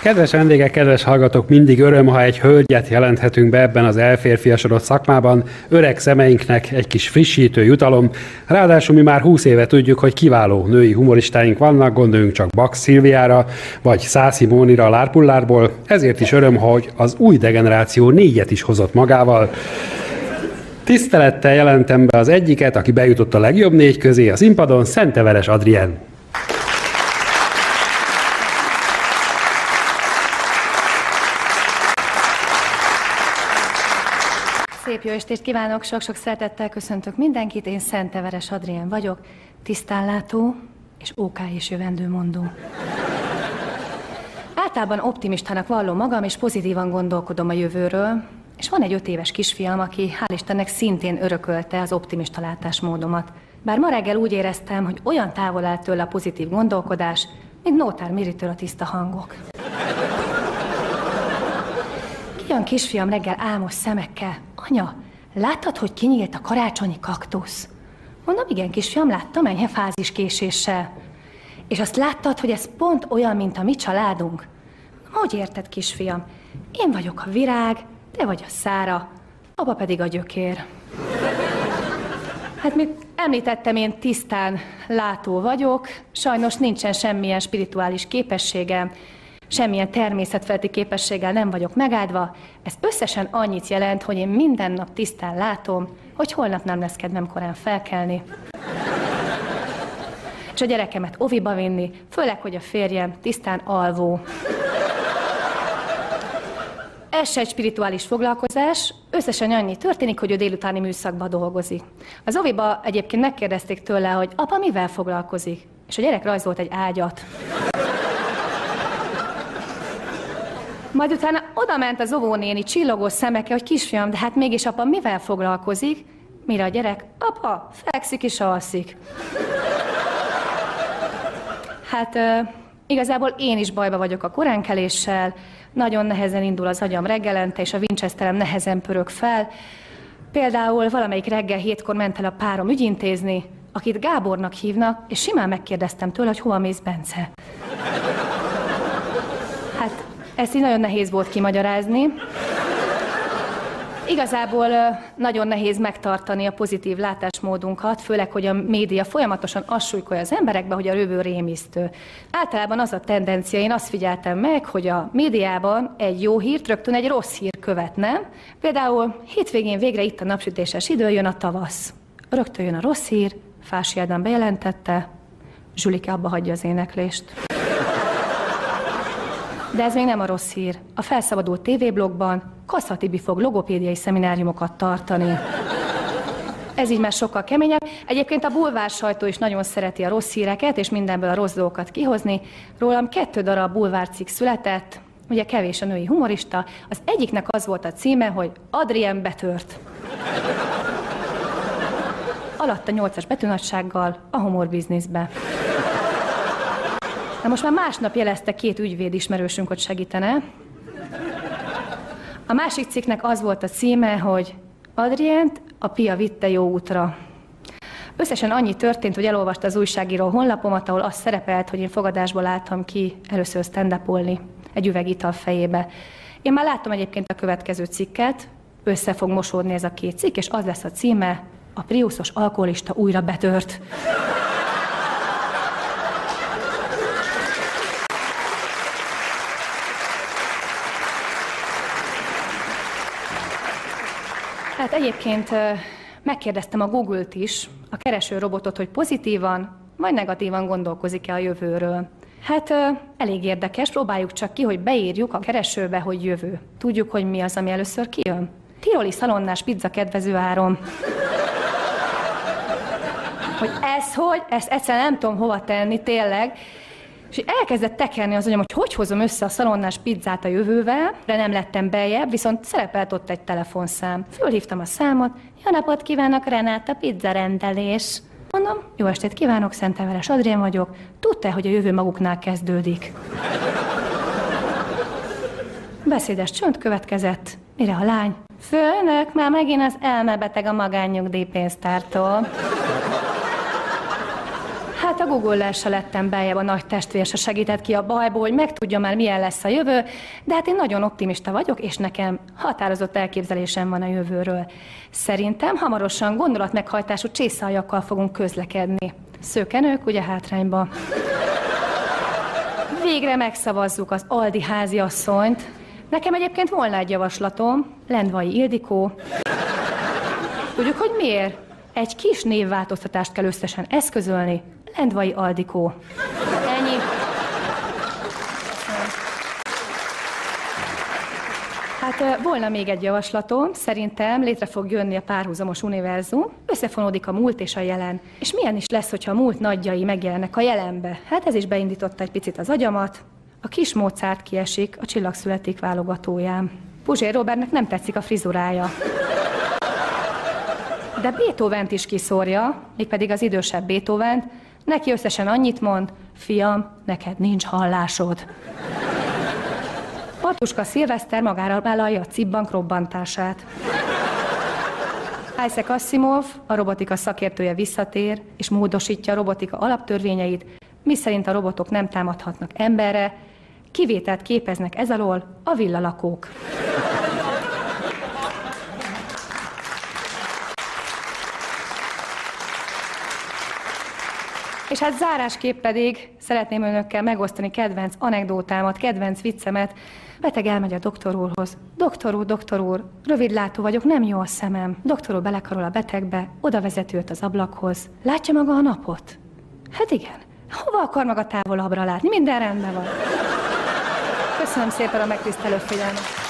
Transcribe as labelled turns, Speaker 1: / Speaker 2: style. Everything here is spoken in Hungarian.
Speaker 1: Kedves vendégek, kedves hallgatók, mindig öröm, ha egy hölgyet jelenthetünk be ebben az elférfiasodott szakmában. Öreg szemeinknek egy kis frissítő jutalom. Ráadásul mi már 20 éve tudjuk, hogy kiváló női humoristáink vannak, gondoljunk csak Bax Szilviára, vagy Szászi Mónira a Lárpullárból. Ezért is öröm, hogy az új degeneráció 4-et is hozott magával. Tisztelettel jelentem be az egyiket, aki bejutott a legjobb 4 közé a színpadon, Szenteveres Adrien.
Speaker 2: Szép jó estét kívánok, sok-sok szeretettel köszöntök mindenkit, én Szenteveres Adrien vagyok, tisztánlátó és OK és jövendőmondó. Általában optimistának vallom magam, és pozitívan gondolkodom a jövőről, és van egy 5 éves kisfiam, aki hál' Istennek szintén örökölte az optimista látásmódomat. Bár ma reggel úgy éreztem, hogy olyan távol áll tőle a pozitív gondolkodás, mint Nótár Miritől a tiszta hangok. Kijön kisfiam reggel álmos szemekkel. Anya, láttad, hogy kinyílt a karácsonyi kaktusz? Mondom, igen, kisfiam, láttam, enyhe fáziskéséssel. És azt láttad, hogy ez pont olyan, mint a mi családunk? Hogy érted, kisfiam? Én vagyok a virág, te vagy a szára, apa pedig a gyökér. Hát, mint említettem, én tisztán látó vagyok, sajnos nincsen semmilyen spirituális képességem, semmilyen természetfeletti képességgel nem vagyok megáldva. Ez összesen annyit jelent, hogy én minden nap tisztán látom, hogy holnap nem lesz kedvem korán felkelni. És a gyerekemet oviba vinni, főleg, hogy a férjem tisztán alvó. Ez se egy spirituális foglalkozás, összesen annyi történik, hogy ő délutáni műszakban dolgozik. Az oviba egyébként megkérdezték tőle, hogy apa mivel foglalkozik? És a gyerek rajzolt egy ágyat. Majd utána odament az óvónéni csillogó szemekkel, hogy kisfiam, de hát mégis apa mivel foglalkozik? Mire a gyerek? Apa, fekszik és alszik. Hát igazából én is bajba vagyok a koránkeléssel, nagyon nehezen indul az agyam reggelente, és a Winchesterem nehezen pörög fel. Például valamelyik reggel 7-kor ment el a párom ügyintézni, akit Gábornak hívnak, és simán megkérdeztem tőle, hogy hova mész, Bence. Hát ezt így nagyon nehéz volt kimagyarázni. Igazából nagyon nehéz megtartani a pozitív látásmódunkat, főleg, hogy a média folyamatosan azt súlykolja az emberekbe, hogy a jövő rémisztő. Általában az a tendencia, én azt figyeltem meg, hogy a médiában egy jó hírt rögtön egy rossz hír követne. Például hétvégén végre itt a napsütéses idő, jön a tavasz. Rögtön jön a rossz hír, Fási Ádám bejelentette, Zsulike abba hagyja az éneklést. De ez még nem a rossz hír. A felszabadult TV-blogban Kassa Tibi fog logopédiai szemináriumokat tartani. Ez így már sokkal keményebb. Egyébként a bulvár sajtó is nagyon szereti a rossz híreket, és mindenből a rossz dolgokat kihozni. Rólam 2 darab bulvárcikk született, ugye kevés a női humorista. Az egyiknek az volt a címe, hogy Adrien betört. Alatta 8-as betűnagysággal a humorbizniszbe. Na most már másnap jelezte 2 ügyvéd ismerősünk, hogy segítene. A másik cikknek az volt a címe, hogy Adrient a pia vitte jó útra. Összesen annyi történt, hogy elolvasta az újságíró honlapomat, ahol az szerepelt, hogy én fogadásból álltam ki először stand-upolni egy üveg ital fejébe. Én már láttam egyébként a következő cikket, össze fog mosódni ez a 2 cikk, és az lesz a címe, a priuszos alkoholista újra betört. Hát egyébként megkérdeztem a Google-t is, a kereső robotot, hogy pozitívan vagy negatívan gondolkozik-e a jövőről. Hát elég érdekes, próbáljuk csak ki, hogy beírjuk a keresőbe, hogy jövő. Tudjuk, hogy mi az, ami először kijön? Tiroli szalonnás pizza kedvező áron. Hogy ez hogy? Ezt egyszerűen nem tudom hova tenni, tényleg. És elkezdett tekerni az agyam, hogy hozom össze a szalonnás pizzát a jövővel, de nem lettem beljebb, viszont szerepelt ott egy telefonszám. Fölhívtam a számot, jó napot kívánok, Renáta, pizza rendelés. Mondom, jó estét kívánok, Szenteveres Adrien vagyok, tudta, hogy a jövő maguknál kezdődik. Beszédes csönd következett, mire a lány, főnök, már megint az elmebeteg a magánnyugdíjpénztártól. Hát Hát a Google-lel lettem beljebb, a nagy testvér se segített ki a bajból, hogy megtudja már milyen lesz a jövő, de hát én nagyon optimista vagyok, és nekem határozott elképzelésem van a jövőről. Szerintem hamarosan gondolatmeghajtású csészaljakkal fogunk közlekedni. Szőkenők ugye hátrányba. Végre megszavazzuk az Aldi háziasszonyt. Nekem egyébként volna egy javaslatom, Lendvai Ildikó. Tudjuk, hogy miért? Egy kis névváltoztatást kell összesen eszközölni. Lendvai Aldikó. Ennyi. Hát volna még egy javaslatom, szerintem létre fog jönni a párhuzamos univerzum, összefonódik a múlt és a jelen. És milyen is lesz, hogyha a múlt nagyjai megjelennek a jelenbe? Hát ez is beindította egy picit az agyamat. A kis Mozart kiesik a Csillagszületik válogatóján. Puzsér Robertnek nem tetszik a frizurája. De Beethovent is kiszórja, mégpedig az idősebb Beethovent, neki összesen annyit mond, fiam, neked nincs hallásod. Patuska Szilveszter magára vállalja a Cibbank robbantását. Isaac Asimov, a robotika szakértője visszatér, és módosítja a robotika alaptörvényeit, miszerint a robotok nem támadhatnak emberre, kivételt képeznek ez alól a villalakók. És hát zárásképp pedig szeretném önökkel megosztani kedvenc anekdótámat, kedvenc viccemet. Beteg elmegy a doktor úrhoz. Doktor úr, rövidlátó vagyok, nem jó a szemem. Doktor úr belekarol a betegbe, oda vezeti őt az ablakhoz. Látja maga a napot? Hát igen. Hova akar maga távolabbra látni? Minden rendben van. Köszönöm szépen a megtisztelő figyelmet.